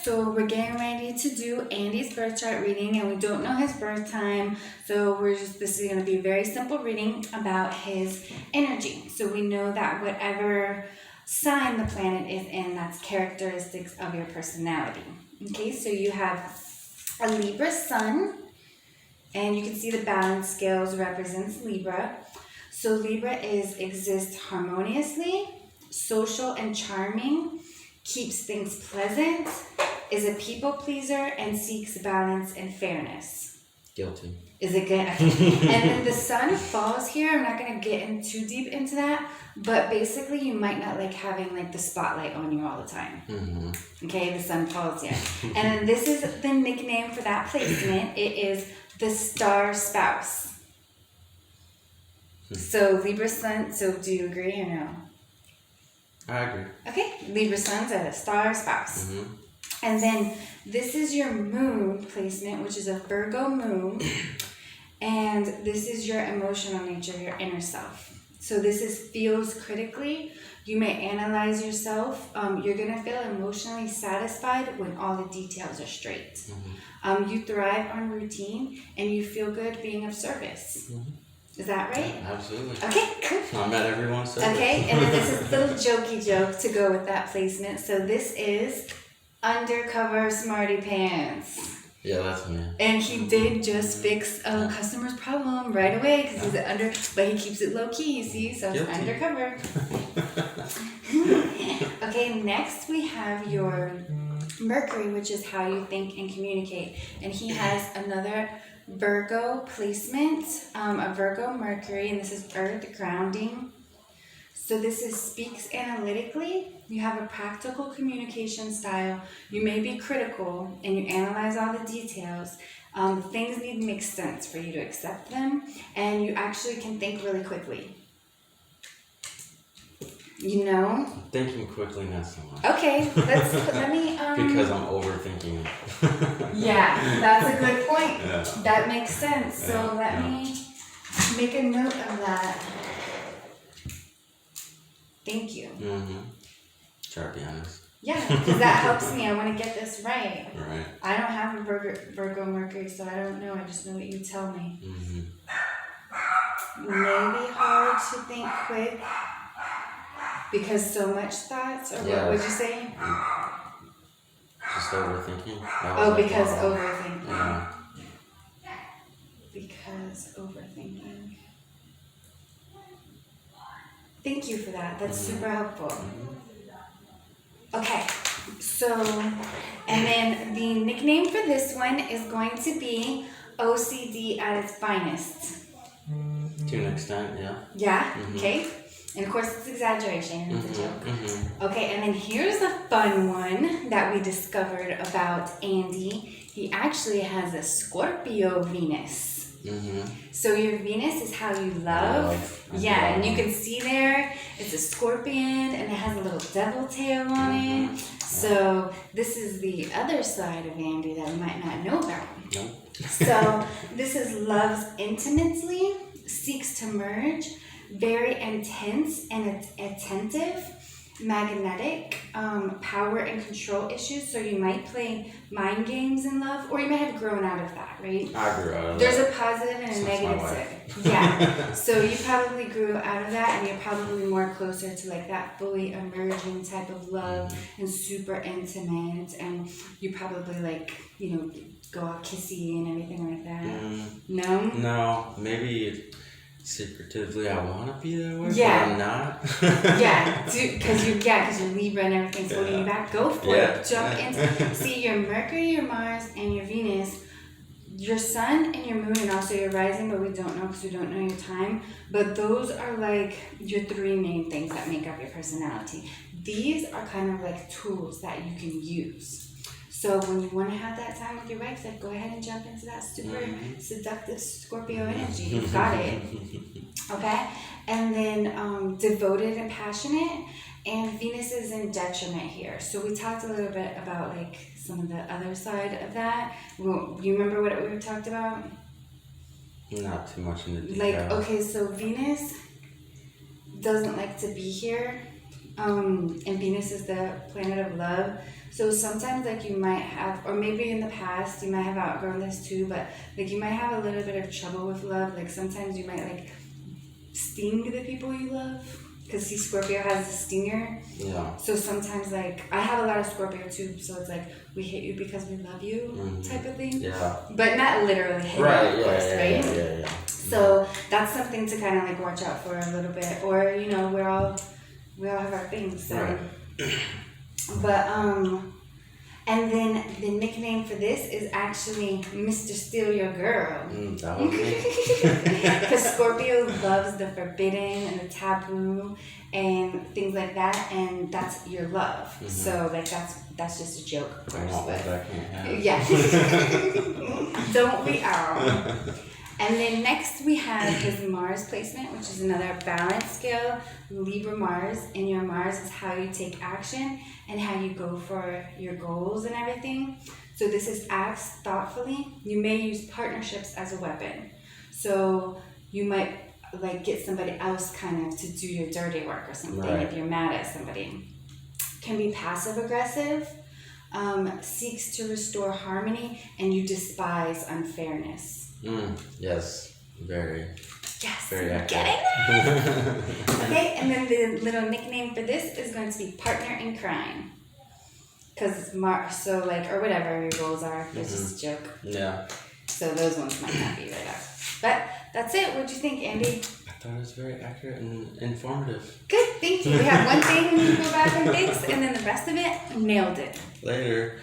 So we're getting ready to do Andy's birth chart reading, and we don't know his birth time, so this is going to be a very simple reading about his energy. So we know that whatever sign the planet is in, that's characteristics of your personality. Okay, so you have a Libra sun, and you can see the balance scales represents Libra. So Libra exists harmoniously, social and charming, keeps things pleasant, is a people pleaser, and seeks balance and fairness. Guilty. Is it good? And then the sun falls here. I'm not going to get in too deep into that, but basically you might not like having like the spotlight on you all the time. Mm-hmm. Okay, the sun falls here. And then this is the nickname for that placement. It is the star spouse. So Libra sun, so do you agree or no? I agree. Okay, Libra suns are the star spouse. Mm-hmm. And then this is your moon placement, which is a Virgo moon. And this is your emotional nature, your inner self. So this feels critically. You may analyze yourself. You're going to feel emotionally satisfied when all the details are straight. Mm-hmm. You thrive on routine and you feel good being of service. Mm-hmm. Is that right? Yeah, absolutely. Okay, cool. I'm at everyone's service. Okay, and then this is a little jokey joke to go with that placement. So this is Undercover Smarty Pants. Yeah, that's me. And he did just fix a customer's problem right away because he's but he keeps it low key, you see, so it's undercover. Okay, next we have your Mercury, which is how you think and communicate. And he has another Virgo placement, a Virgo Mercury, and this is Earth grounding. So this speaks analytically. You have a practical communication style. You may be critical and you analyze all the details. Things need to make sense for you to accept them, and you actually can think really quickly. You know? Thinking quickly, not so much. Okay, let me. Because I'm overthinking it. Yeah, that's a good point. Yeah. That makes sense. So let me make a note of that. Thank you. Mm-hmm. Try to be honest. Yeah, because that helps me. I want to get this right. Right. I don't have a Virgo Mercury, so I don't know. I just know what you tell me. Mm-hmm. Maybe hard to think quick because so much thoughts, or what would you say? Just overthinking. Because overthinking. Yeah. Because overthinking. Thank you for that. That's super helpful. Okay, so, and then the nickname for this one is going to be OCD at its finest. To an extent, yeah. Yeah? Mm-hmm. Okay. And of course, it's exaggeration. It's a joke. Mm-hmm. Okay, and then here's a fun one that we discovered about Andy. He actually has a Scorpio Venus. Mm-hmm. So your Venus is how you love. Yeah, and you can see there, it's a scorpion and it has a little devil tail on it. So this is the other side of Andy that we might not know about. Nope. So this is loves intimately, seeks to merge, very intense and attentive, magnetic, power and control issues. So you might play mind games in love, or you might have grown out of that, right? I grew out of There's that. a positive and a Since negative my side. wife. Yeah. So you probably grew out of that, and you're probably more closer to like that fully emerging type of love and super intimate, and you probably like, you know, go all kissy and everything like that. No? No, maybe secretively I want to be that way, Yeah. but I'm not. Yeah, because you're Libra and everything's holding you back. Go for it. Jump into. See, your Mercury, your Mars, and your Venus, your Sun and your Moon, and also your Rising, but we don't know because we don't know your time. But those are like your three main things that make up your personality. These are kind of like tools that you can use. So when you want to have that time with your wife, like go ahead and jump into that super seductive Scorpio energy. You've got it. Okay? And then devoted and passionate. And Venus is in detriment here. So we talked a little bit about like some of the other side of that. Well, you remember what we talked about? Not too much in the detail. Like, okay, so Venus doesn't like to be here. And Venus is the planet of love. So sometimes like you might have, or maybe in the past you might have outgrown this too, but like you might have a little bit of trouble with love. Like sometimes you might like sting the people you love. Because see, Scorpio has a stinger. Yeah. So sometimes like, I have a lot of Scorpio too, so it's like, we hate you because we love you type of thing. Yeah. But not literally hate Right, you, of course, right? Yeah. So that's something to kind of like watch out for a little bit. Or, you know, we all have our things. So. Right. But, and then the nickname for this is actually Mr. Steal Your Girl. That was me. Because Scorpio loves the forbidden and the taboo and things like that, and that's your love. So like that's just a joke, of course. But I can't have. yeah. Don't we all? And then next we have his Mars placement, which is another balance scale, Libra Mars. And your Mars is how you take action and how you go for your goals and everything. So this is acts thoughtfully. You may use partnerships as a weapon. So you might like get somebody else kind of to do your dirty work or something if you're mad at somebody. Can be passive aggressive, seeks to restore harmony, and you despise unfairness. Yes, very. Yes, very accurate. getting that? Okay, and then the little nickname for this is going to be partner in crime. Because so like, or whatever your goals are, it's just a joke. Yeah. So those ones might not be right up. But that's it. What'd you think, Andy? I thought it was very accurate and informative. Good, thank you. We have one thing we can go back and fix, and then the rest of it, nailed it. Later.